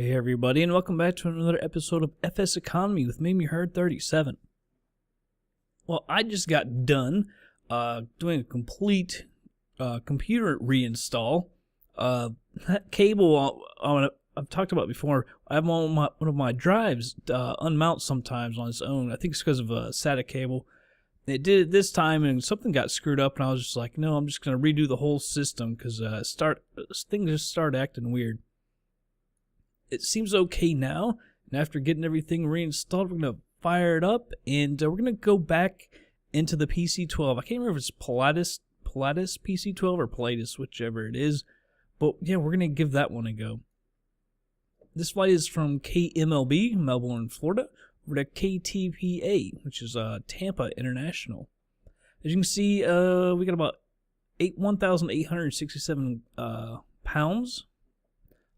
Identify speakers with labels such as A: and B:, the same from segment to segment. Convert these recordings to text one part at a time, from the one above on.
A: Hey everybody, and welcome back to another episode of FSEconomy with me, Herd 37. Well, I just got done doing a complete computer reinstall. That cable I've talked about before, I have one of my drives unmount sometimes on its own. I think it's because of a SATA cable. It did it this time, and something got screwed up, and I was just like, no, I'm just going to redo the whole system because things just started acting weird. It seems okay now, and after getting everything reinstalled, we're going to fire it up, and we're going to go back into the PC-12. I can't remember if it's Pilatus PC-12 or Pilatus, whichever it is, but yeah, we're going to give that one a go. This flight is from KMLB, Melbourne, Florida, over to KTPA, which is Tampa International. As you can see, we got about 1,867 pounds.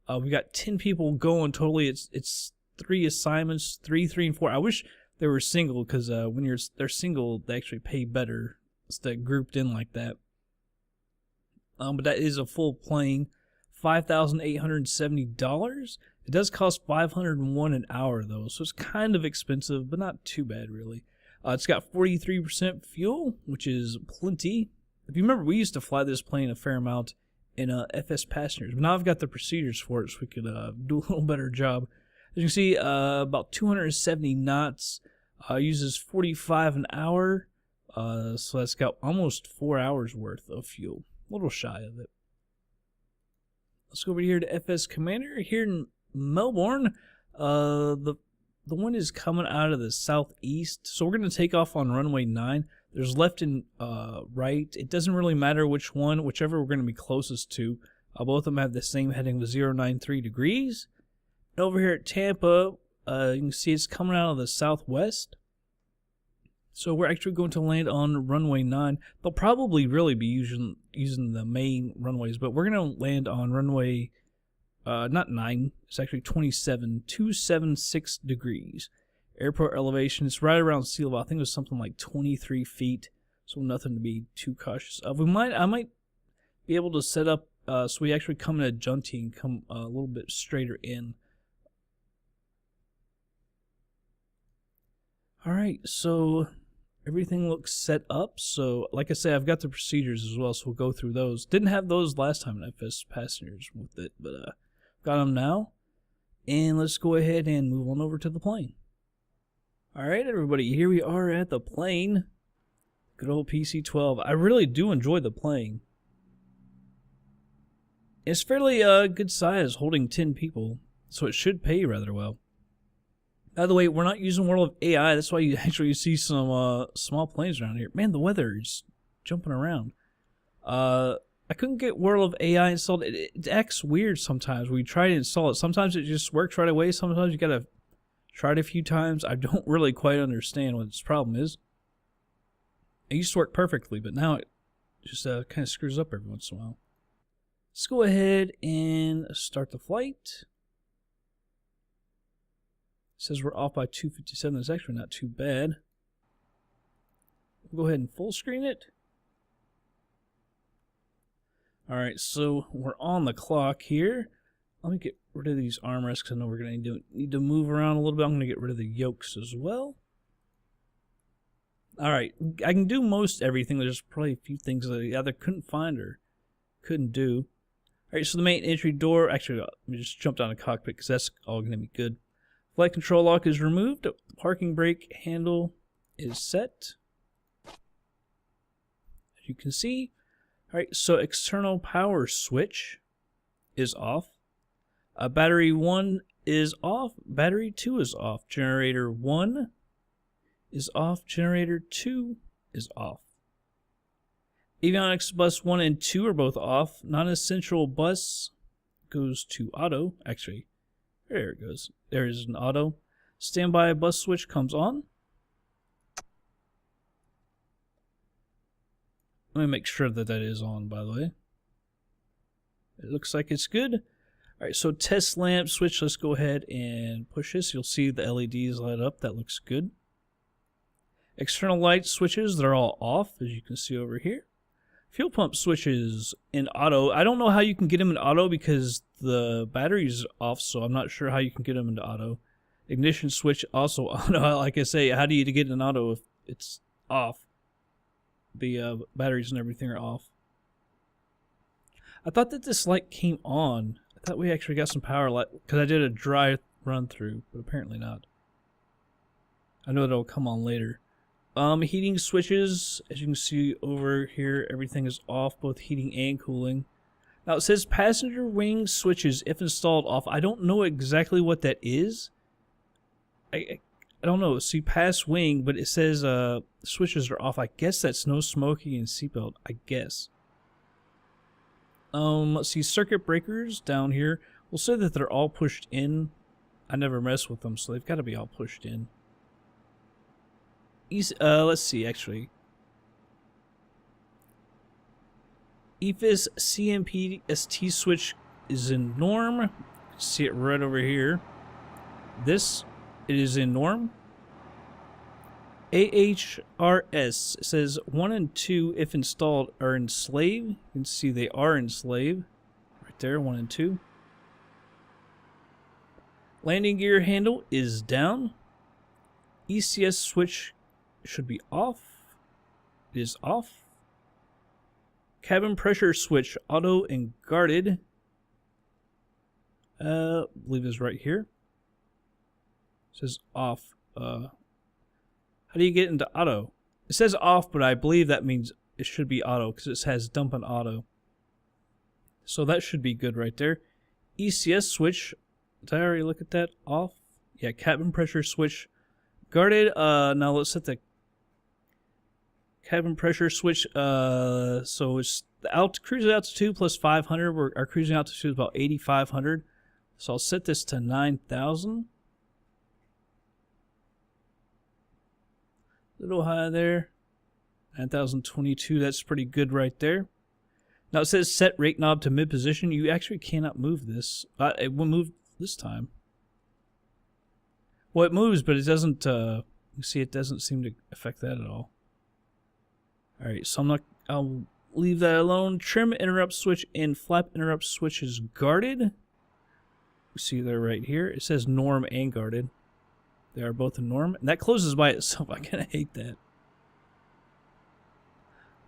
A: We got 10 people going totally. It's 3 assignments, 3, and 4. I wish they were single because when they're single, they actually pay better instead of grouped in like that. But that is a full plane, $5,870. It does cost $501 an hour though, so it's kind of expensive, but not too bad really. It's got 43% fuel, which is plenty. If you remember, we used to fly this plane a fair amount in FS passengers, but now I've got the procedures for it, so we could do a little better job. As you can see, about 270 knots, uses 45 an hour, so that's got almost 4 hours worth of fuel, a little shy of it. Let's go over here to FS Commander here in Melbourne. The wind is coming out of the southeast, so we're going to take off on runway 9. There's left and right. It doesn't really matter which one, whichever we're going to be closest to. Both of them have the same heading of 093 degrees. And over here at Tampa, you can see it's coming out of the southwest. So we're actually going to land on runway 9. They'll probably really be using the main runways, but we're going to land on runway, not 9, it's actually 276 degrees. Airport elevation is right around sea level. I think it was something like 23 feet, so nothing to be too cautious of. I might be able to set up so we actually come in a junty and come a little bit straighter in. Alright, so everything looks set up. So like I say, I've got the procedures as well, so we'll go through those. Didn't have those last time in FS Passengers with it, but got them now. And let's go ahead and move on over to the plane. Alright everybody, here we are at the plane. Good old PC-12. I really do enjoy the plane. It's fairly good size, holding 10 people, so it should pay rather well. By the way, we're not using World of AI, that's why you actually see some small planes around here. Man, the weather is jumping around. I couldn't get World of AI installed. It acts weird sometimes when you try to install it. Sometimes it just works right away, sometimes you gotta try it a few times. I don't really quite understand what its problem is. It used to work perfectly, but now it just kind of screws up every once in a while. Let's go ahead and start the flight. It says we're off by 257. That's actually not too bad. We'll go ahead and full screen it. Alright, so we're on the clock here. Let me get rid of these armrests because I know we're going to need to move around a little bit. I'm going to get rid of the yokes as well. Alright, I can do most everything. There's probably a few things that I either couldn't find or couldn't do. Alright, so the main entry door, actually, let me just jump down the cockpit because that's all going to be good. Flight control lock is removed. The parking brake handle is set. As you can see. Alright, so external power switch is off. Battery 1 is off. Battery 2 is off. Generator 1 is off. Generator 2 is off. Avionics bus 1 and 2 are both off. Non-essential bus goes to auto. Actually, there it goes. There is an auto. Standby bus switch comes on. Let me make sure that is on, by the way. It looks like it's good. Alright, so test lamp switch, let's go ahead and push this. You'll see the LEDs light up. That looks good. External light switches, they're all off, as you can see over here. Fuel pump switch is in auto. I don't know how you can get them in auto because the battery's off, so I'm not sure how you can get them into auto. Ignition switch also auto. Like I say, how do you get in auto if it's off? The batteries and everything are off. I thought that this light came on. I thought we actually got some power light because I did a dry run through, but apparently not. I know that'll come on later. Heating switches, as you can see over here, everything is off, both heating and cooling. Now it says passenger wing switches, if installed, off. I don't know exactly what that is. I don't know. See, pass wing, but it says switches are off. I guess that's no smoking and seatbelt. I guess. Let's see, circuit breakers down here. We'll say that they're all pushed in. I never mess with them, so they've got to be all pushed in. Let's see, actually. EFS CMP ST switch is in norm. You can see it right over here. This, it is in norm. AHRS says 1 and 2, if installed, are in slave. You can see they are in slave. Right there, 1 and 2. Landing gear handle is down. ECS switch should be off. It is off. Cabin pressure switch, auto and guarded. I believe is right here. It says off. How do you get into auto? It says off, but I believe that means it should be auto because it has dump and auto. So that should be good right there. ECS switch. Did I already look at that? Off. Yeah, cabin pressure switch guarded. Now let's set the cabin pressure switch. So it's the cruising altitude plus 500. Our cruising altitude is about 8,500. So I'll set this to 9,000. A little high there. 9,022. That's pretty good right there. Now it says set rate knob to mid position. You actually cannot move this. It will move this time. Well, it moves, but it doesn't. You see, it doesn't seem to affect that at all. All right, so I'll leave that alone. Trim interrupt switch and flap interrupt switch is guarded. You see there right here. It says norm and guarded. They are both in norm, and that closes by itself. I kind of hate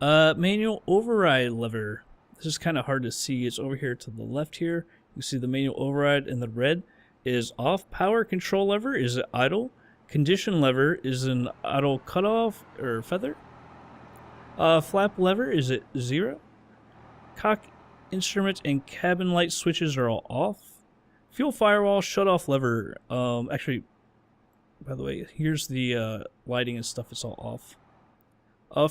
A: that. Manual override lever. This is kind of hard to see. It's over here to the left here. You see the manual override in the red is off. Power control lever is idle. Condition lever is an idle cutoff or feather. Flap lever is at 0. Cock instrument and cabin light switches are all off. Fuel firewall shutoff lever. Actually, by the way, here's the lighting and stuff. It's all off.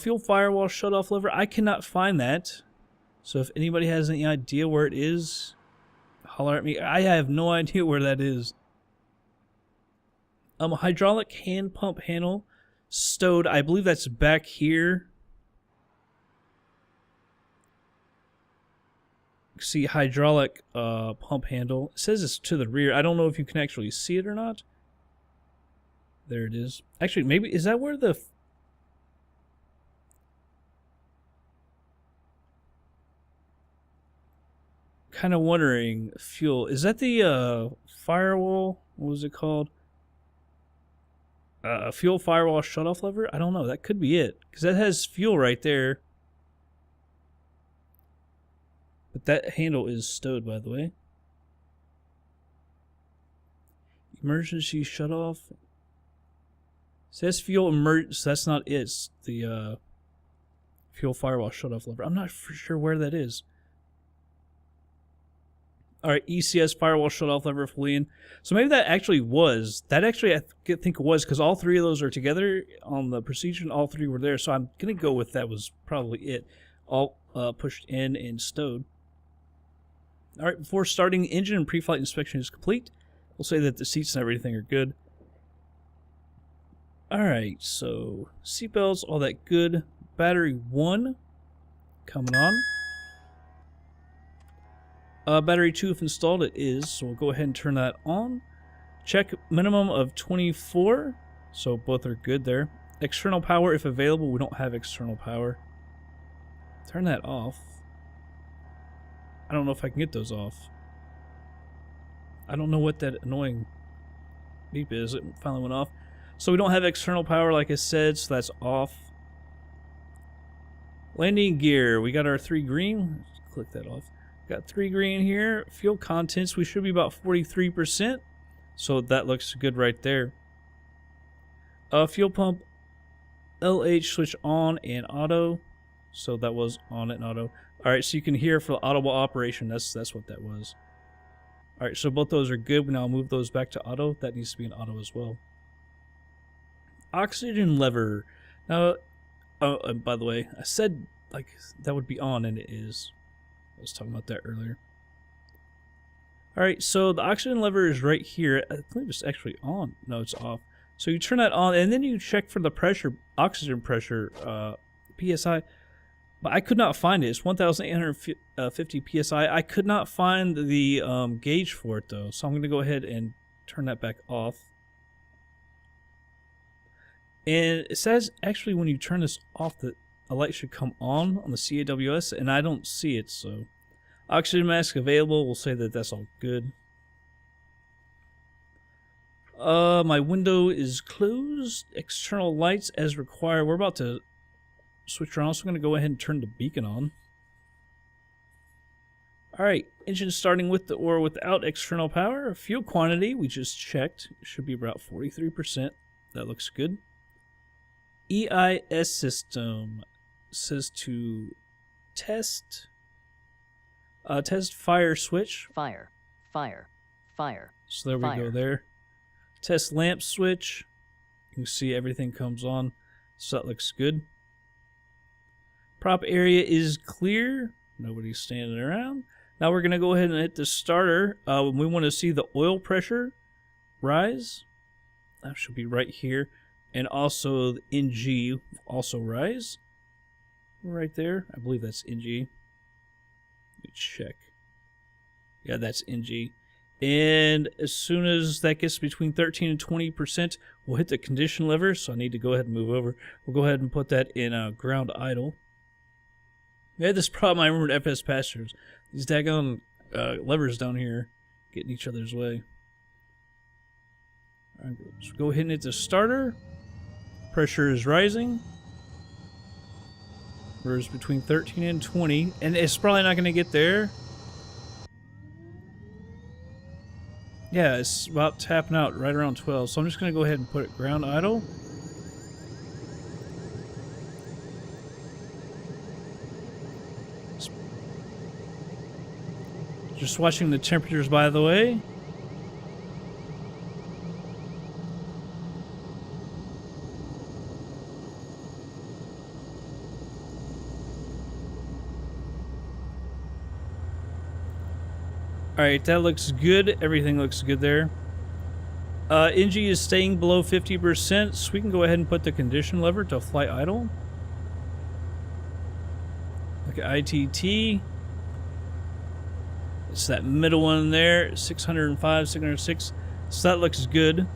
A: Fuel firewall shutoff lever. I cannot find that. So if anybody has any idea where it is, holler at me. I have no idea where that is. Hydraulic hand pump handle stowed. I believe that's back here. See hydraulic pump handle. It says it's to the rear. I don't know if you can actually see it or not. There it is. Actually, maybe is that where the kind of wondering fuel. Is that the firewall? What was it called? Fuel firewall shutoff lever? I don't know. That could be it because that has fuel right there. But that handle is stowed, by the way. Emergency shutoff. Says fuel emerge. So that's not it. It's the fuel firewall shutoff lever. I'm not for sure where that is. All right, ECS firewall shutoff lever fully in. So maybe that actually was. That actually I think it was because all three of those are together on the procedure and all three were there. So I'm going to go with that was probably it. All pushed in and stowed. All right, before starting, engine and pre-flight inspection is complete. We'll say that the seats and everything are good. All right, so seatbelts, all that good. Battery 1 coming on. Battery 2, if installed, it is. So we'll go ahead and turn that on. Check minimum of 24. So both are good there. External power, if available. We don't have external power. Turn that off. I don't know if I can get those off. I don't know what that annoying beep is. It finally went off. So we don't have external power like I said, so that's off. Landing gear. We got our 3 green. Let's click that off. Got 3 green here. Fuel contents. We should be about 43%. So that looks good right there. Fuel pump. LH switch on and auto. So that was on and auto. Alright, so you can hear for the audible operation. That's what that was. Alright, so both those are good. Now I'll move those back to auto. That needs to be an auto as well. Oxygen lever. Now, oh, by the way, I said like that would be on, and it is. I was talking about that earlier. Alright, so the oxygen lever is right here. I believe it's actually on. No, it's off. So you turn that on, and then you check for the pressure, oxygen pressure, PSI. But I could not find it. It's 1,850 PSI. I could not find the gauge for it, though. So I'm going to go ahead and turn that back off. And it says, actually, when you turn this off, that a light should come on the CAWS, and I don't see it, so. Oxygen mask available. We'll say that that's all good. My window is closed. External lights as required. We're about to switch around, so I'm going to go ahead and turn the beacon on. Alright, engine starting with or without external power. Fuel quantity, we just checked. It should be about 43%. That looks good. EIS system says to test fire switch.
B: Fire.
A: So there we go there. Test lamp switch. You can see everything comes on. So that looks good. Prop area is clear. Nobody's standing around. Now we're going to go ahead and hit the starter. We want to see the oil pressure rise. That should be right here. And also the NG also rise. Right there. I believe that's NG. Let me check. Yeah, that's NG. And as soon as that gets between 13 and 20%, we'll hit the condition lever. So I need to go ahead and move over. We'll go ahead and put that in ground idle. We had this problem, I remember, at FS Pastures. These daggone levers down here getting each other's way. All right, so go ahead and hit the starter. Pressure is rising. Whereas between 13 and 20. And it's probably not going to get there. Yeah, it's about tapping out right around 12. So I'm just going to go ahead and put it ground idle. Just watching the temperatures, by the way. Alright, that looks good. Everything looks good there. NG is staying below 50%, so we can go ahead and put the condition lever to fly idle. Look at ITT. It's that middle one there, 605, 606. So that looks good.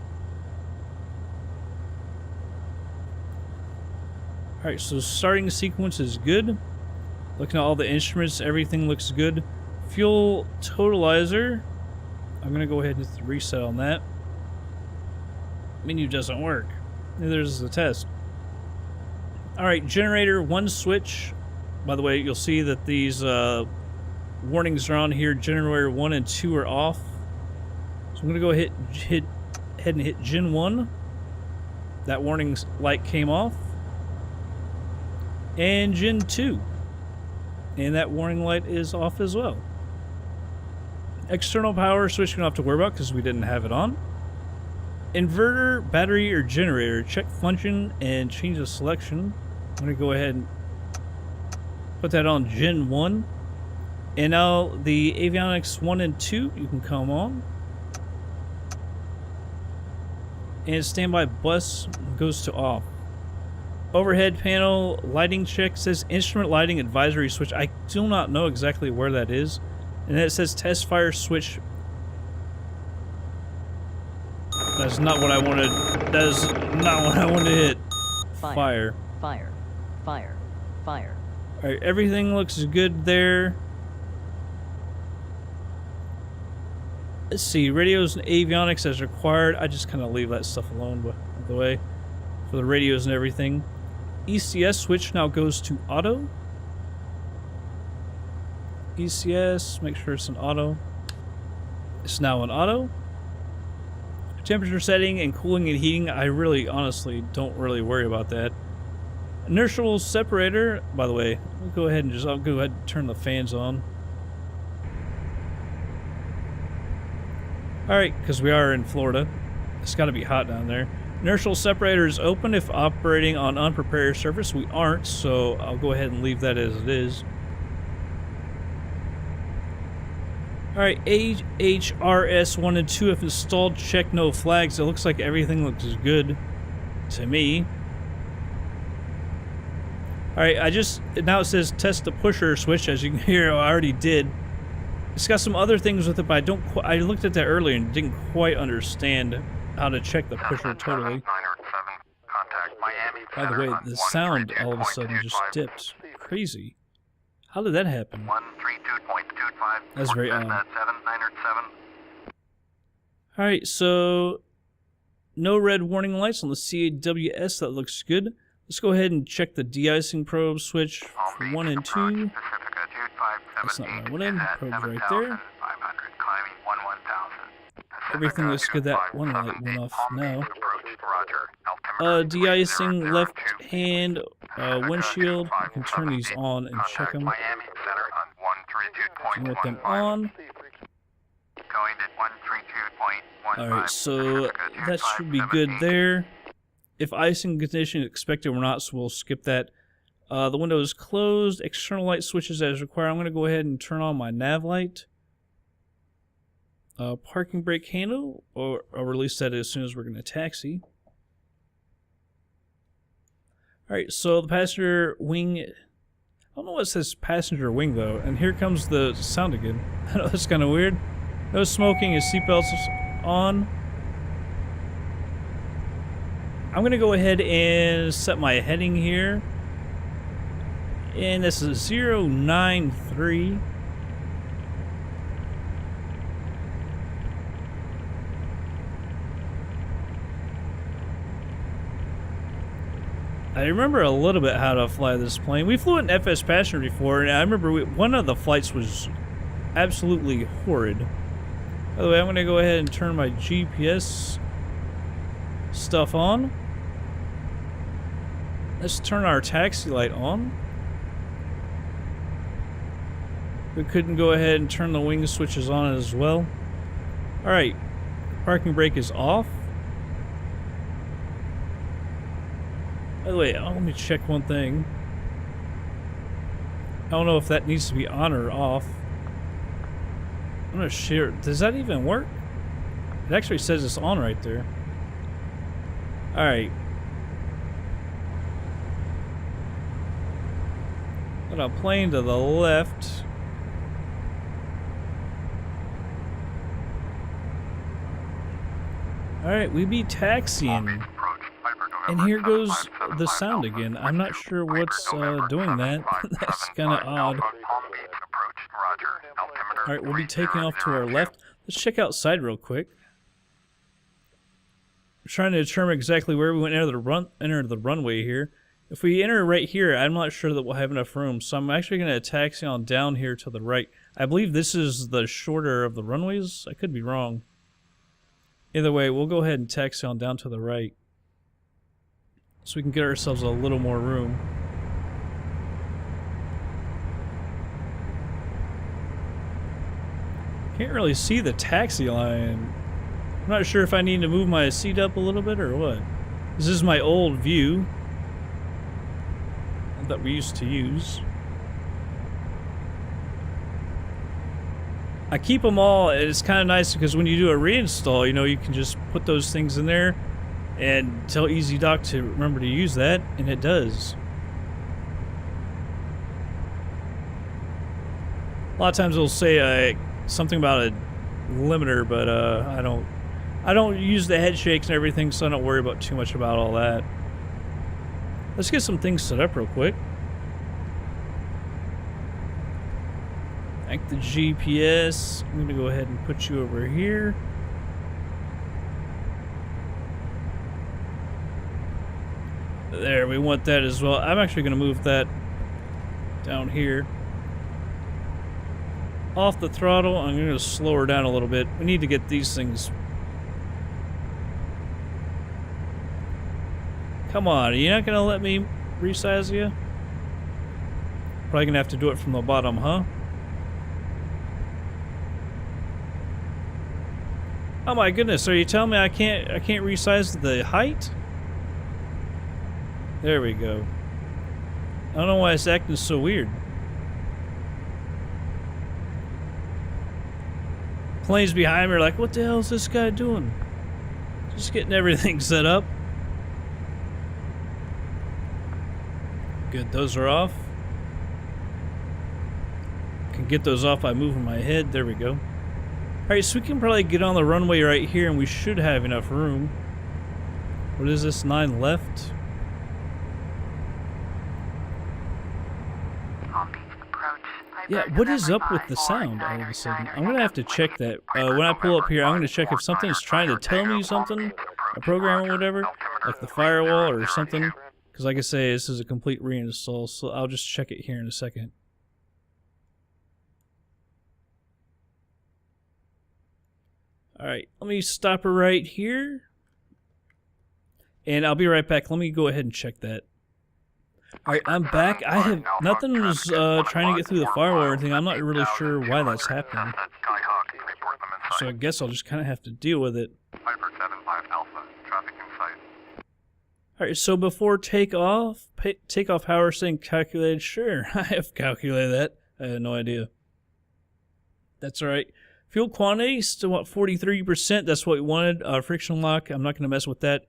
A: Alright, so starting sequence is good. Looking at all the instruments, everything looks good. Fuel totalizer. I'm going to go ahead and hit the reset on that. Menu doesn't work. There's the test. Alright, generator, one switch. By the way, you'll see that these warnings are on here. Generator 1 and 2 are off. So I'm going to go ahead and hit Gen 1. That warning light came off. And Gen 2. And that warning light is off as well. External power switch we don't have to worry about because we didn't have it on. Inverter, battery, or generator. Check function and change the selection. I'm going to go ahead and put that on Gen 1. And now the avionics 1 and 2, you can come on. And standby bus goes to off. Overhead panel lighting check says instrument lighting advisory switch. I do not know exactly where that is. And then it says test fire switch. That's not what I wanted. That is not what I wanted to hit. Fire. Alright, everything looks good there. Let's see, radios and avionics as required. I just kind of leave that stuff alone, by the way, for the radios and everything. ECS switch now goes to auto. ECS, make sure it's an auto. It's now an auto. Temperature setting and cooling and heating, I really honestly don't really worry about that. Inertial separator, by the way, I'll go ahead and turn the fans on. Alright, because we are in Florida. It's got to be hot down there. Inertial separator is open if operating on unprepared surface. We aren't, so I'll go ahead and leave that as it is. Alright, HRS 1 and 2 have installed. Check no flags. It looks like everything looks good to me. Alright, now it says test the pusher switch. As you can hear, I already did. It's got some other things with it, but I looked at that earlier and didn't quite understand how to check the pusher totally. By the way, the sound all of a sudden just dipped. Crazy. How did that happen? That's very odd. Alright, so no red warning lights on the CAWS. That looks good. Let's go ahead and check the de-icing probe switch for 1 and 2. That's not what I wanted. Probe's right there. Everything looks good. That one light went off now. De-icing left hand windshield. I can turn these on and check them. And with them on. Alright, so that should be good there. If icing condition is expected or not, so we'll skip that. The window is closed. External light switches as required. I'm going to go ahead and turn on my nav light. Parking brake handle, or I'll release that as soon as we're going to taxi. Alright, so the passenger wing, I don't know what says passenger wing though, and here comes the sound again. I know that's kind of weird. No smoking, his seatbelt's on. I'm going to go ahead and set my heading here. And this is 093. I remember a little bit how to fly this plane. We flew an FS Passenger before, and I remember one of the flights was absolutely horrid. By the way, I'm going to go ahead and turn my GPS stuff on. Let's turn our taxi light on. We couldn't go ahead and turn the wing switches on as well. Alright, parking brake is off. By the way, let me check one thing. I don't know if that needs to be on or off. I'm not sure. Does that even work? It actually says it's on right there. Alright. Got a plane to the left. Alright, we be taxiing. And here goes the sound again. I'm not sure what's doing that. That's kind of odd. Alright, we'll be taking off to our left. Let's check outside real quick. We're trying to determine exactly where we want to enter the runway here. If we enter right here, I'm not sure that we'll have enough room, so I'm actually going to taxi on down here to the right. I believe this is the shorter of the runways. I could be wrong. Either way, we'll go ahead and taxi on down to the right, so we can get ourselves a little more room. Can't really see the taxi line. I'm not sure if I need to move my seat up a little bit or what. This is my old view that we used to use. I keep them all, and it's kind of nice because when you do a reinstall, you know, you can just put those things in there and tell EZDok to remember to use that, and it does. A lot of times it'll say something about a limiter, but I don't use the head shakes and everything, so I don't worry about too much about all that. Let's get some things set up real quick. Back the GPS. I'm gonna go ahead and put you over here. There, we want that as well. I'm actually gonna move that down here. Off the throttle. I'm gonna slow her down a little bit. We need to get these things. Come on, are you not gonna let me resize you? Probably gonna have to do it from the bottom, huh? Oh my goodness, are you telling me I can't resize the height? There we go. I don't know why it's acting so weird. Planes behind me are like, what the hell is this guy doing? Just getting everything set up. Good, those are off. Can get those off by moving my head. There we go. Alright, so we can probably get on the runway right here and we should have enough room. What is this? 9 left? Yeah, what is up with the sound all of a sudden? I'm gonna have to check that. When I pull up here, I'm gonna check if something's trying to tell me something, a program or whatever, like the firewall or something. Because like I say, this is a complete reinstall, so I'll just check it here in a second. Alright, let me stop her right here. And I'll be right back. Let me go ahead and check that. Alright, I'm back. I have nothing was trying to get through the firewall or anything. I'm not really sure why that's happening. So I guess I'll just kind of have to deal with it. Alright, so before takeoff power setting calculated. Sure, I have calculated that. I had no idea. That's alright. Fuel quantity, still at 43%. That's what we wanted. Friction lock, I'm not going to mess with that.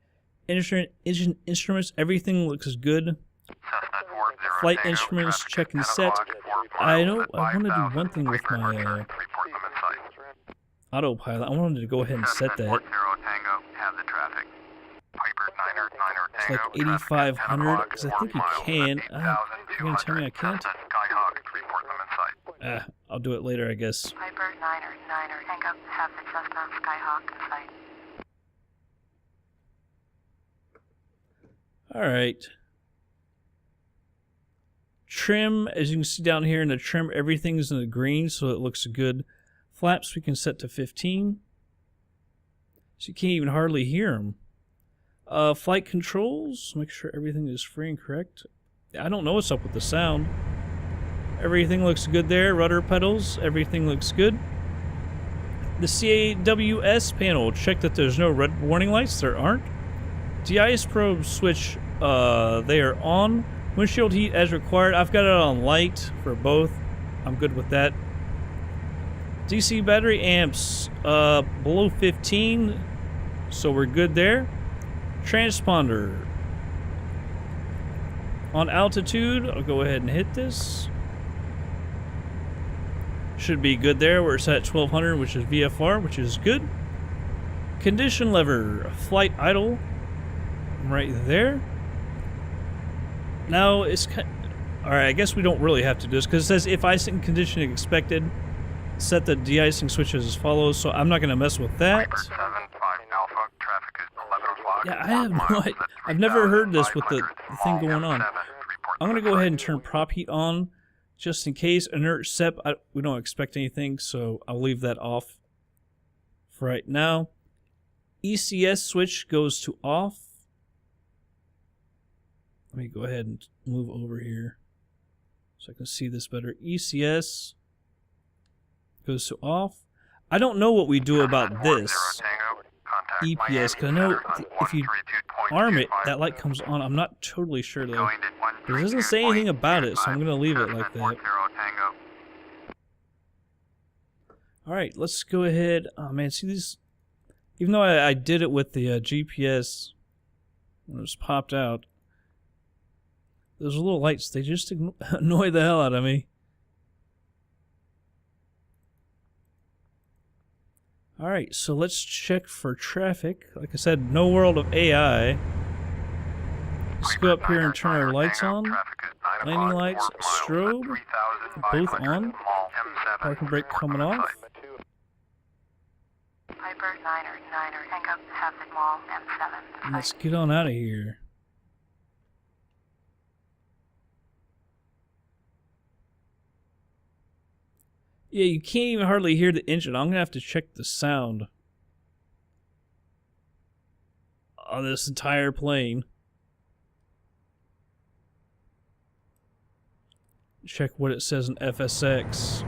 A: Instruments, everything looks good. Flight instruments, check and set. I want to do one thing with my autopilot. I wanted to go ahead and set that. It's like 8,500, because I think you can. You're going to tell me I can't? I'll do it later, I guess. Alright. Trim, as you can see down here in the trim, everything's in the green, so it looks good. Flaps we can set to 15. So you can't even hardly hear them. Flight controls, make sure everything is free and correct. I don't know what's up with the sound. Everything looks good there. Rudder pedals, everything looks good. The CAWS panel, check that there's no red warning lights. There aren't. De-ice probe switch, they are on. Windshield heat as required. I've got it on light for both. I'm good with that. DC battery amps, below 15, so we're good there. Transponder. On altitude, I'll go ahead and hit this. Should be good there. We're set at 1200, which is VFR, which is good. Condition lever, flight idle, right there. Now it's alright. I guess we don't really have to do this because it says if icing condition expected, set the de-icing switches as follows. So I'm not going to mess with that. Yeah, I have no idea. I've never heard this with the thing going on. I'm going to go ahead and turn prop heat on. Just in case. Inert SEP, we don't expect anything, so I'll leave that off for right now. ECS switch goes to off. Let me go ahead and move over here so I can see this better. ECS goes to off. I don't know what we do about this EPS, because I know if you arm it, that light comes on. I'm not totally sure though. But it doesn't say anything about it, so I'm going to leave it like that. Alright, let's go ahead. Oh man, see these? Even though I did it with the GPS when it was popped out, those little lights, they just annoy the hell out of me. Alright, so let's check for traffic. Like I said, no world of AI. Let's go up here and turn our lights on. Landing lights, strobe, both on. Parking brake coming off.
B: Piper, Niner, Tango, Hazard Mall, M7.
A: Let's get on out of here. Yeah, you can't even hardly hear the engine. I'm going to have to check the sound on this entire plane. Check what it says in FSX.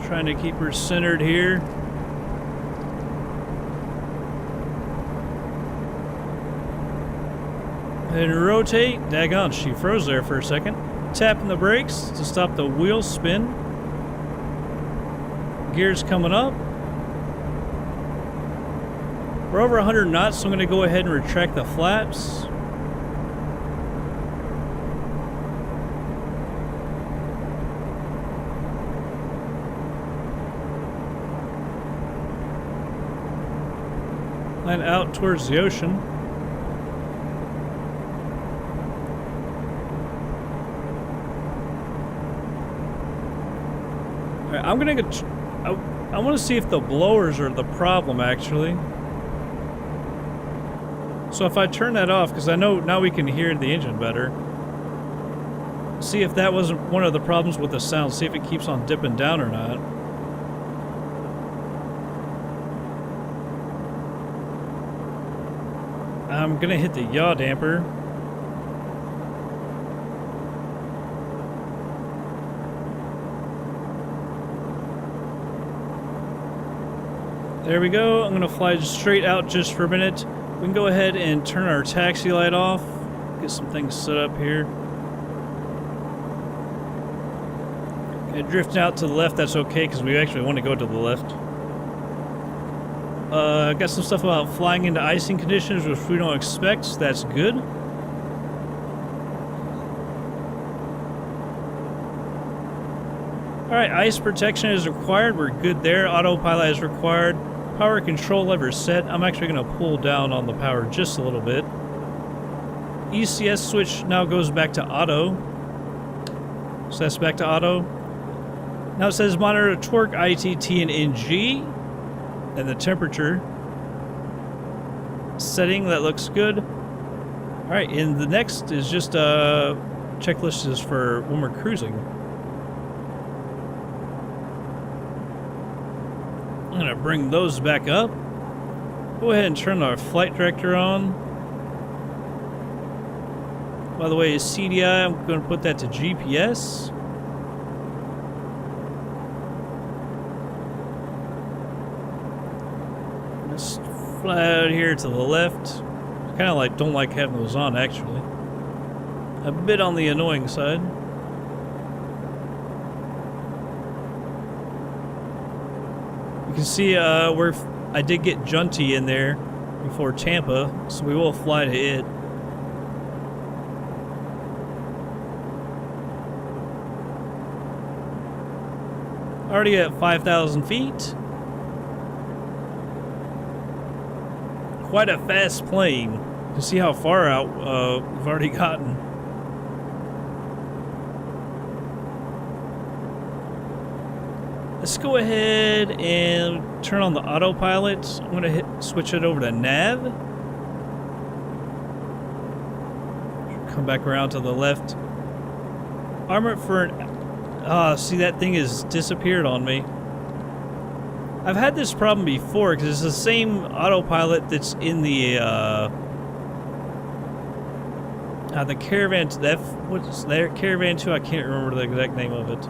A: Trying to keep her centered here. And rotate. Daggone, she froze there for a second. Tapping the brakes to stop the wheel spin. Gears coming up. We're over 100 knots, so I'm going to go ahead and retract the flaps. And out towards the ocean. Alright, I'm gonna get. I want to see if the blowers are the problem, actually. So if I turn that off, because I know now we can hear the engine better. See if that wasn't one of the problems with the sound. See if it keeps on dipping down or not. I'm gonna hit the yaw damper. There we go. I'm gonna fly straight out just for a minute. We can go ahead and turn our taxi light off. Get some things set up here. Okay, drifting out to the left, that's okay, because we actually want to go to the left. Got some stuff about flying into icing conditions, which we don't expect, so that's good. Alright, ice protection is required. We're good there. Autopilot is required. Power control lever set. I'm actually going to pull down on the power just a little bit. ECS switch now goes back to auto. So that's back to auto. Now it says monitor torque, ITT, and NG. And the temperature setting, that looks good. Alright, and the next is just checklist is for when we're cruising. I'm gonna bring those back up. Go ahead and turn our flight director on. By the way, CDI, I'm gonna put that to GPS. Let's fly out here to the left. Kind of like, don't like having those on, actually. A bit on the annoying side. You can see where I did get Junty in there before Tampa, so we will fly to it. Already at 5,000 feet. Quite a fast plane. You can see how far out we've already gotten. Let's go ahead and turn on the autopilot. I'm going to switch it over to nav. Come back around to the left. Armor for an... see, that thing has disappeared on me. I've had this problem before because it's the same autopilot that's in the Caravan. What's there? Caravan 2. I can't remember the exact name of it.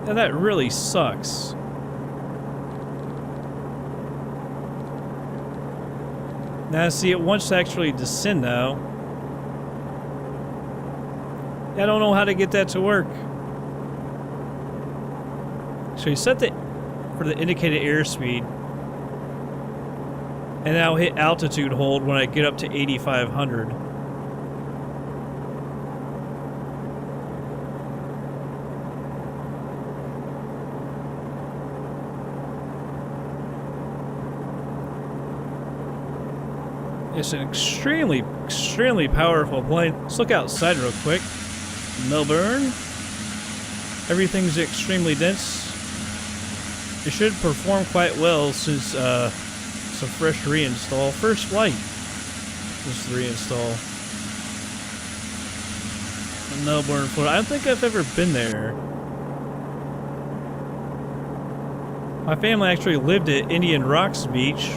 A: Now that really sucks. Now see, it wants to actually descend now. I don't know how to get that to work. So you set for the indicated airspeed. And now hit altitude hold when I get up to 8,500. It's an extremely, extremely powerful plane. Let's look outside real quick. Melbourne. Everything's extremely dense. It should perform quite well since it's a fresh reinstall. First flight. Just reinstall. Melbourne, Florida. I don't think I've ever been there. My family actually lived at Indian Rocks Beach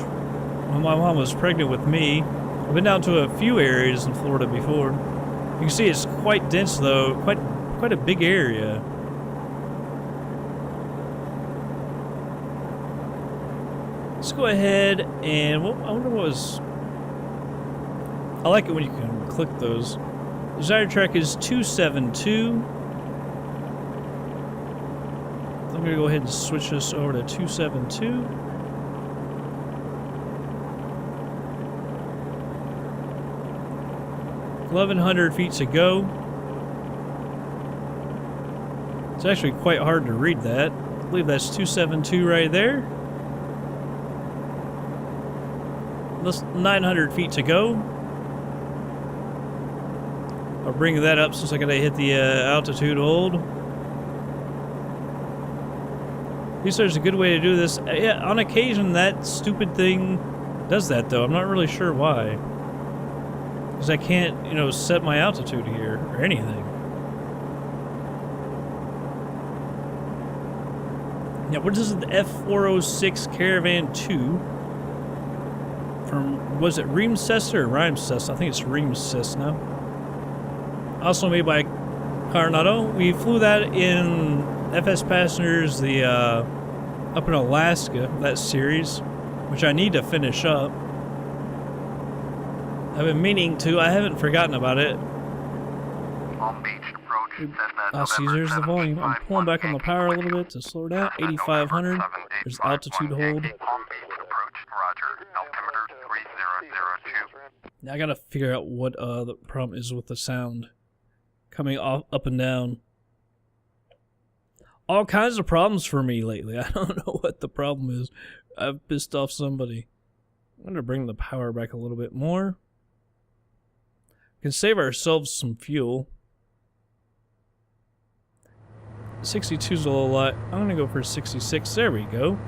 A: when my mom was pregnant with me. I've been down to a few areas in Florida before. You can see it's quite dense though, quite a big area. Let's go ahead and I wonder what was. I like it when you can click those. Desired track is 272. I'm gonna go ahead and switch this over to 272. $1,100 feet to go. It's actually quite hard to read that. I believe that's 272 right there. That's 900 feet to go. I'll bring that up since I gotta hit the altitude hold. At least there's a good way to do this. Yeah, on occasion that stupid thing does that though. I'm not really sure why. Because I can't, you know, set my altitude here or anything. Now, what is the F406 Caravan 2? From, was it Reims Cessna or Reims Cessna? I think it's Reims Cessna. Also made by Carenado. We flew that in FS Passengers, the up in Alaska, that series, which I need to finish up. I've been meaning to. I haven't forgotten about it. See, there's the volume. I'm pulling back on the power a little bit to slow it down. 8,500. There's altitude hold. Now I gotta figure out what the problem is with the sound coming off up and down. All kinds of problems for me lately. I don't know what the problem is. I've pissed off somebody. I'm gonna bring the power back a little bit more. We can save ourselves some fuel. 62 is a little light. I'm gonna go for 66. There we go.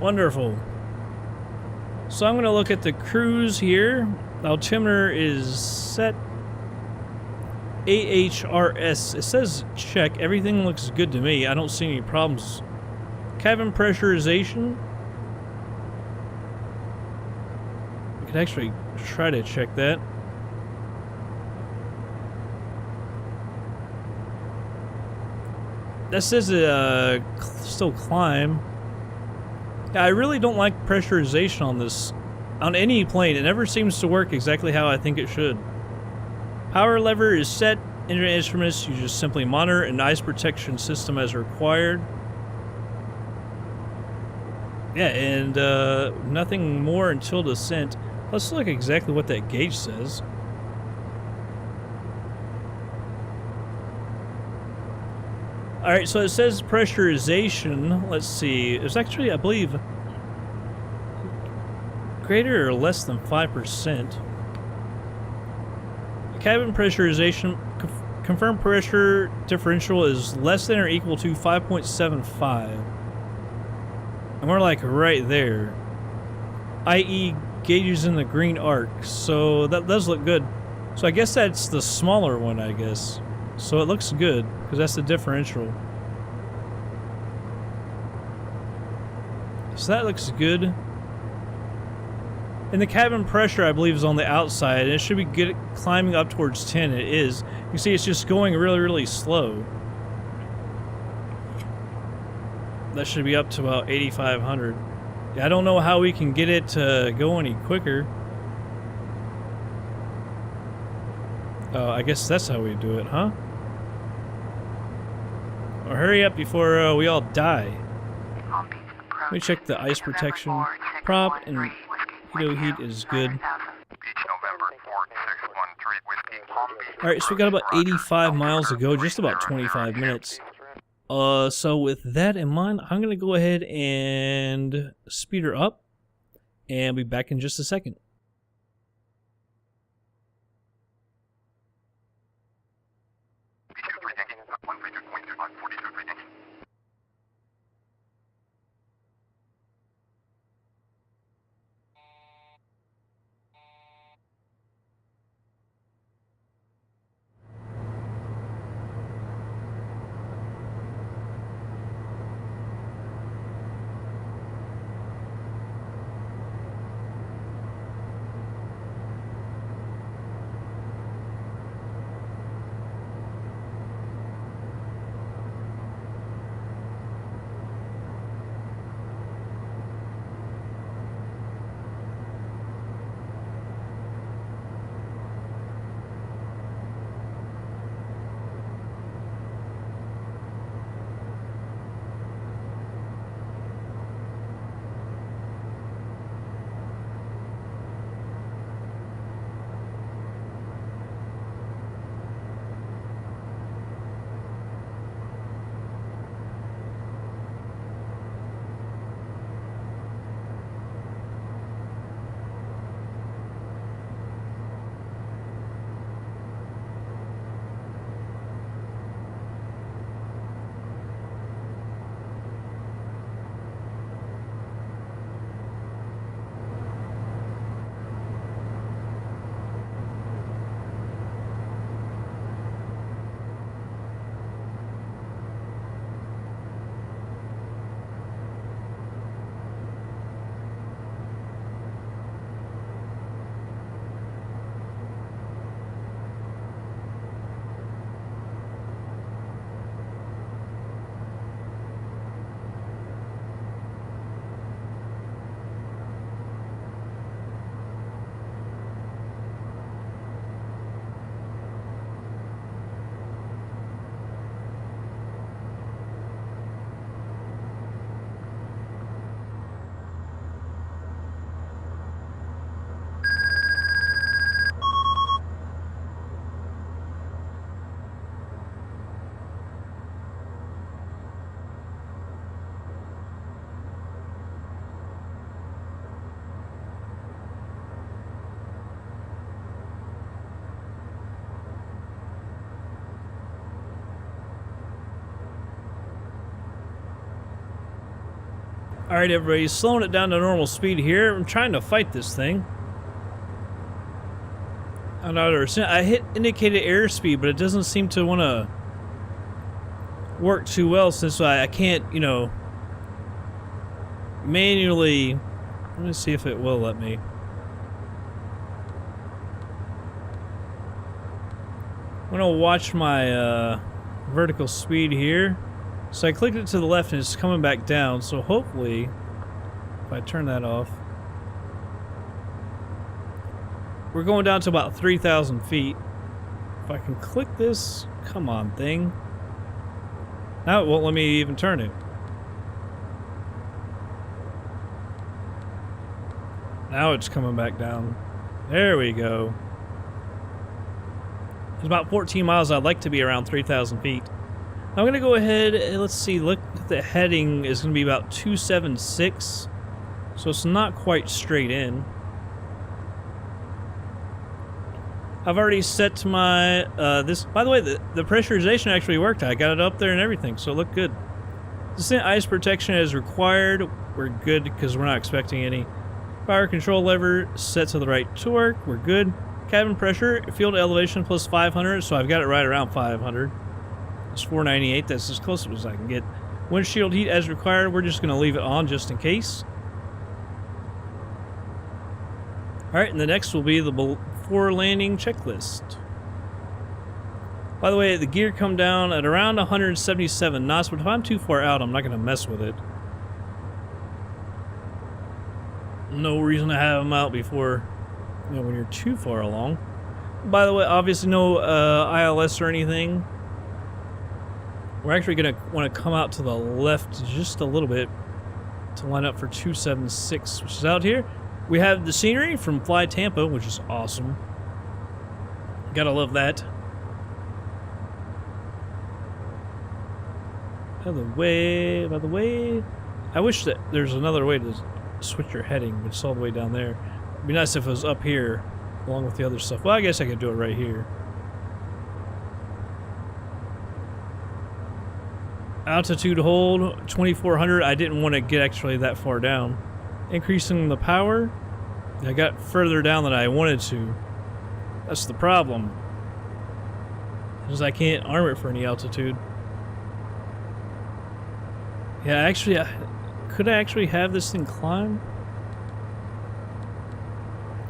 A: Wonderful. So I'm gonna look at the cruise here. Altimeter is set. AHRS. It says check. Everything looks good to me. I don't see any problems. Cabin pressurization. We could actually try to check that. That says it still climb. Yeah, I really don't like pressurization on this. On any plane, it never seems to work exactly how I think it should. Power lever is set. Internet instruments, you just simply monitor an ice protection system as required. Yeah, and nothing more until descent. Let's look exactly what that gauge says. Alright, so it says pressurization. Let's see. It's actually, I believe, greater or less than 5%. Cabin pressurization, confirmed pressure differential is less than or equal to 5.75. And we're like right there. i.e. gauges in the green arc. So that does look good. So I guess that's the smaller one, I guess. So it looks good, because that's the differential. So that looks good. And the cabin pressure, I believe, is on the outside. And it should be good climbing up towards 10. It is. You see, it's just going really, really slow. That should be up to about 8,500. Yeah, I don't know how we can get it to go any quicker. Oh, I guess that's how we do it, huh? Well, hurry up before we all die. Let me check the ice protection. Prop and heat is good. Alright, so we got about 85 miles to go, just about 25 minutes. So with that in mind, I'm going to go ahead and speed her up. and I'll be back in just a second. Alright everybody, slowing it down to normal speed here. I'm trying to fight this thing. I hit indicated airspeed, but it doesn't seem to want to work too well since I can't, you know, manually... Let me see if it will let me. I'm going to watch my vertical speed here. So I clicked it to the left and it's coming back down, so hopefully, if I turn that off, we're going down to about 3,000 feet. If I can click this, come on thing. Now it won't let me even turn it. Now it's coming back down. There we go. It's about 14 miles. I'd like to be around 3,000 feet. I'm going to go ahead and let's see, look, the heading is going to be about 276, so it's not quite straight in. I've already set my, by the way, the pressurization actually worked. I got it up there and everything, so it looked good. Descent ice protection is required. We're good because we're not expecting any. Power control lever set to the right torque. We're good. Cabin pressure, field elevation plus 500, so I've got it right around 500. It's 498, that's as close as I can get. Windshield heat as required, we're just going to leave it on just in case. Alright, and the next will be the before landing checklist. By the way, the gear come down at around 177 knots, but if I'm too far out, I'm not going to mess with it. No reason to have them out before, you know, when you're too far along. By the way, obviously no ILS or anything. We're actually going to want to come out to the left just a little bit to line up for 276, which is out here. We have the scenery from FlyTampa, which is awesome. Gotta love that. By the way, I wish that there's another way to switch your heading, but it's all the way down there. It'd be nice if it was up here, along with the other stuff. Well, I guess I could do it right here. Altitude hold, 2400. I didn't want to get actually that far down. Increasing the power, I got further down than I wanted to. That's the problem. Because I can't arm it for any altitude. Yeah, actually, could I actually have this thing climb?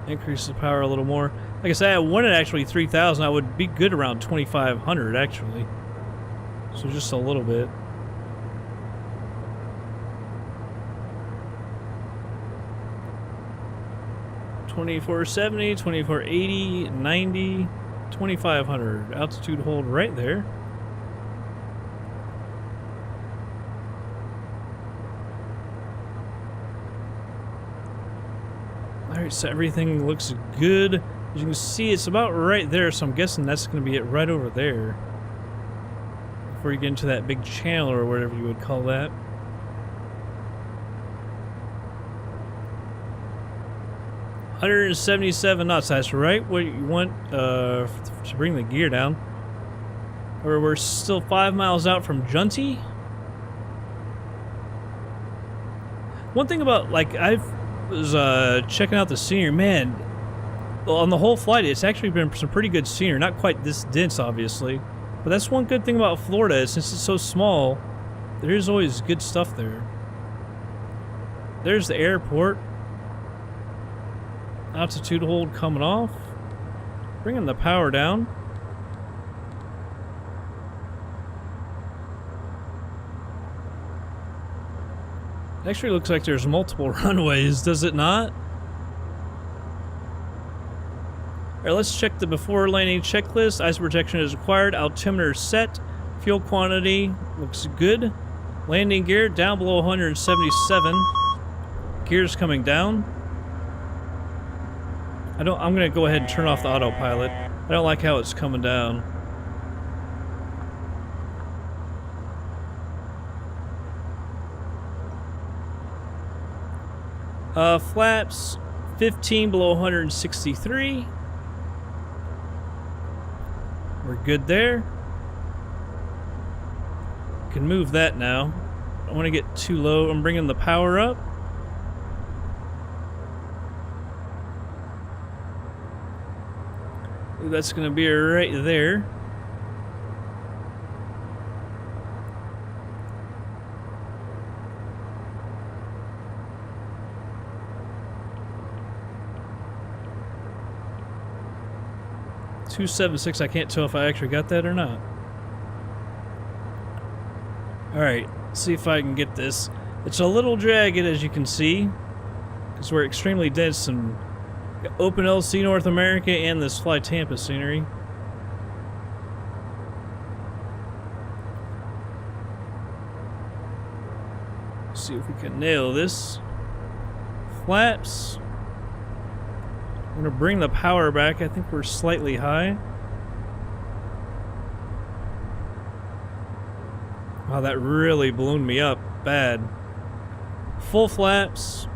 A: Increase the power a little more. Like I said, I wanted actually 3,000. I would be good around 2,500 actually. So just a little bit. $24.70, $24.80, $90, $2,500. Altitude hold right there. Alright, so everything looks good. As you can see, it's about right there, so I'm guessing that's going to be it right over there. Before you get into that big channel or whatever you would call that. $177 knots, that's right what you want to bring the gear down. Or we're still 5 miles out from Junti. One thing about, like, I was checking out the scenery, man, on the whole flight it's actually been some pretty good scenery. Not quite this dense, obviously, but that's one good thing about Florida, since it's so small, there's always good stuff there. There's the airport. Altitude hold coming off. Bringing the power down. Actually looks like there's multiple runways, does it not? Alright, let's check the before landing checklist. Ice protection is required. Altimeter set. Fuel quantity looks good. Landing gear down below 177. Gears coming down. I'm gonna go ahead and turn off the autopilot. I don't like how it's coming down. Flaps 15 below 163. We're good there. Can move that now. I don't want to get too low. I'm bringing the power up. That's going to be right there. $276. I can't tell if I actually got that or not. Alright, see if I can get this. It's a little jagged, as you can see, because we're extremely dense and openLC North America and this FlyTampa scenery. Let's see if we can nail this. Flaps. I'm going to bring the power back. I think we're slightly high. Wow, that really ballooned me up bad. Full flaps.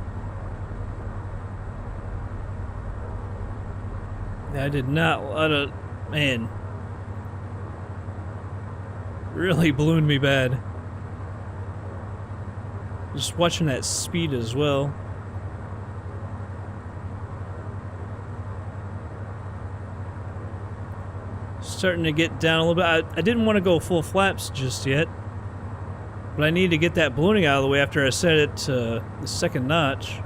A: I did not let it, man, really ballooned me bad. Just watching that speed as well. Starting to get down a little bit. I didn't want to go full flaps just yet, but I need to get that ballooning out of the way after I set it to the second notch.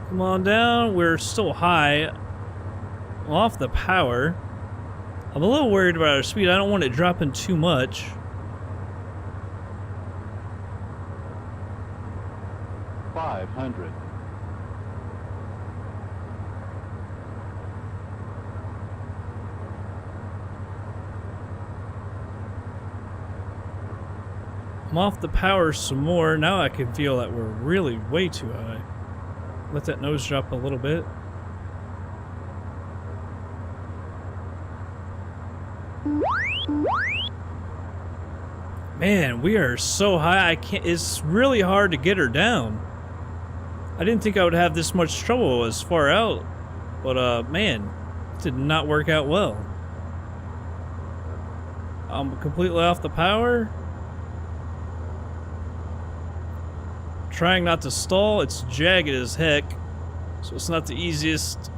A: Come on down. We're still high off the power. I'm a little worried about our speed. I don't want it dropping too much.
C: $500.
A: I'm off the power some more. Now I can feel that we're really way too high. Let that nose drop a little bit. Man, we are so high, I can't, it's really hard to get her down. I didn't think I would have this much trouble as far out, but man, it did not work out well. I'm completely off the power. Trying not to stall, it's jagged as heck, so it's not the easiest.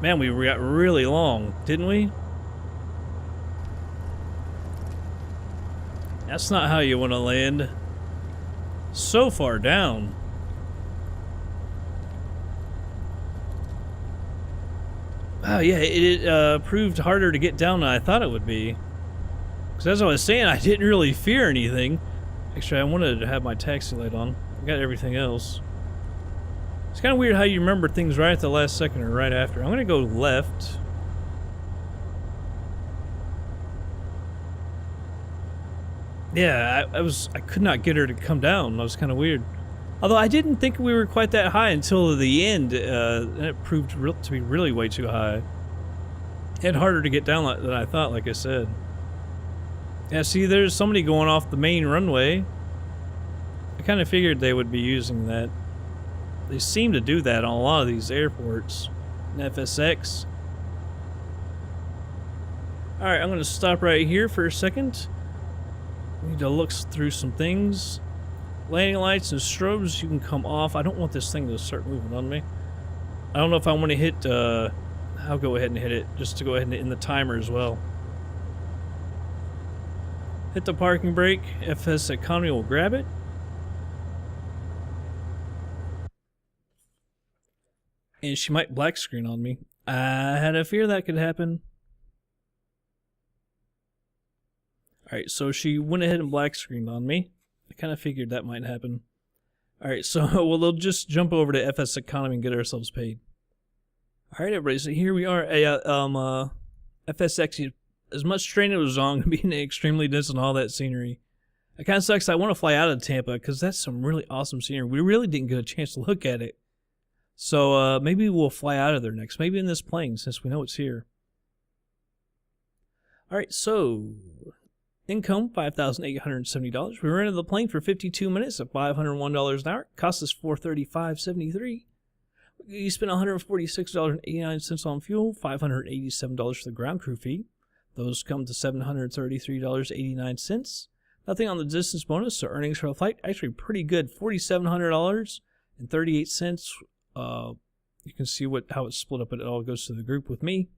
A: Man, we got really long, didn't we? That's not how you want to land. So far down. Oh yeah, it proved harder to get down than I thought it would be. Because as I was saying, I didn't really fear anything. Actually, I wanted to have my taxi light on. I got everything else. It's kind of weird how you remember things right at the last second or right after. I'm going to go left. Yeah, I could not get her to come down. That was kind of weird. Although I didn't think we were quite that high until the end, and it proved to be really way too high. And harder to get down than I thought, like I said. Yeah, see, there's somebody going off the main runway. I kind of figured they would be using that. They seem to do that on a lot of these airports. In FSX. Alright, I'm going to stop right here for a second. Need to look through some things. Landing lights and strobes, you can come off. I don't want this thing to start moving on me. I don't know if I want to hit, I'll go ahead and hit it, just to go ahead and end the timer as well. Hit the parking brake, FSEconomy will grab it. And she might black screen on me. I had a fear that could happen. Alright, so she went ahead and black screened on me. I kind of figured that might happen. Alright, so we'll just jump over to FSEconomy and get ourselves paid. Alright, everybody, so here we are. FSX, as much strain it was on, being extremely dense and all that scenery. It kind of sucks. I want to fly out of Tampa because that's some really awesome scenery. We really didn't get a chance to look at it. So maybe we'll fly out of there next. Maybe in this plane, since we know it's here. Alright, so income, $5,870. We rented the plane for 52 minutes at $501 an hour. Cost us $435.73. You spent $146.89 on fuel, $587 for the ground crew fee. Those come to $733.89. Nothing on the distance bonus, so earnings for the flight actually pretty good, $4,700.38. You can see how it's split up, but it all goes to the group with me.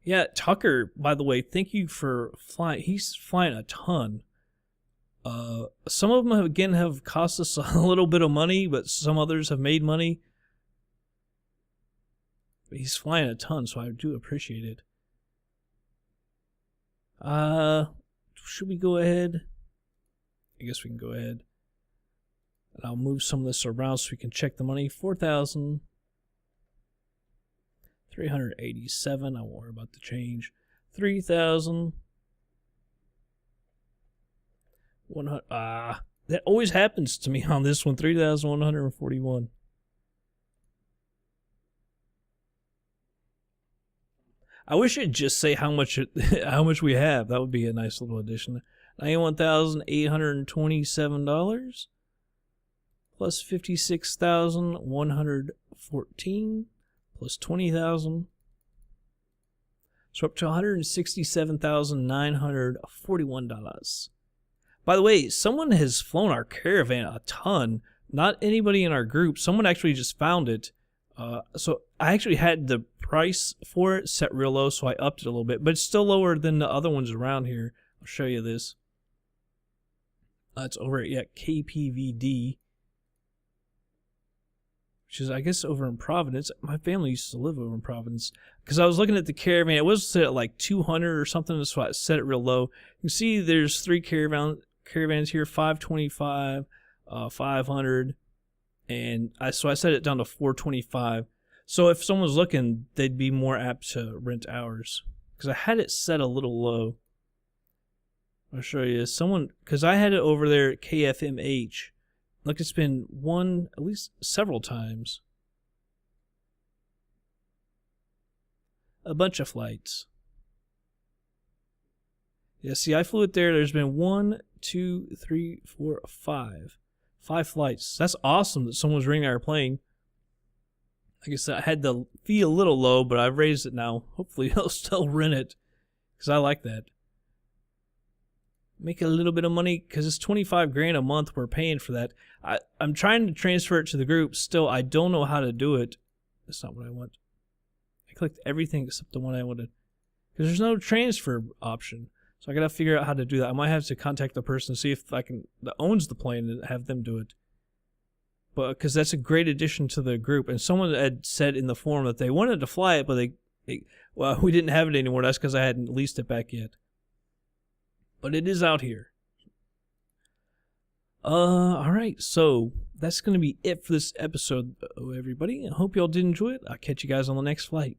A: Yeah, Tucker, by the way, thank you for flying. He's flying a ton. Some of them, again, have cost us a little bit of money, but some others have made money. But he's flying a ton, so I do appreciate it. Should we go ahead? I guess we can go ahead. And I'll move some of this around so we can check the money. $4,387. I won't worry about the change. $3,100. That always happens to me on this one. $3,141. I wish it'd just say how much we have. That would be a nice little addition. $91,827 plus $56,114 plus $20,000. So up to $167,941. By the way, someone has flown our Caravan a ton. Not anybody in our group. Someone actually just found it. So I actually had the price for it set real low, so I upped it a little bit. But it's still lower than the other ones around here. I'll show you this. It's over at KPVD, which is, I guess, over in Providence. My family used to live over in Providence. Because I was looking at the Caravan. It was set at like 200 or something, so I set it real low. You can see there's three caravans here, 525, 500, and so I set it down to 425. So if someone's looking, they'd be more apt to rent ours. Because I had it set a little low. I'll show you. Because I had it over there at KFMH. Look, it's been at least several times. a bunch of flights. Yeah, see, I flew it there. There's been 1, 2, 3, 4, 5. 5 flights. That's awesome that someone's renting our plane. Like I said, I had the fee a little low, but I've raised it now. Hopefully they'll still rent it, because I like that. Make a little bit of money, because it's 25 grand a month we're paying for that. I'm trying to transfer it to the group. Still, I don't know how to do it. That's not what I want. I clicked everything except the one I wanted, because there's no transfer option. So I gotta figure out how to do that. I might have to contact the person, see if I can, that owns the plane, and have them do it. But because that's a great addition to the group, and someone had said in the forum that they wanted to fly it, but well, we didn't have it anymore. That's because I hadn't leased it back yet. But it is out here. All right, so that's gonna be it for this episode, everybody. I hope y'all did enjoy it. I'll catch you guys on the next flight.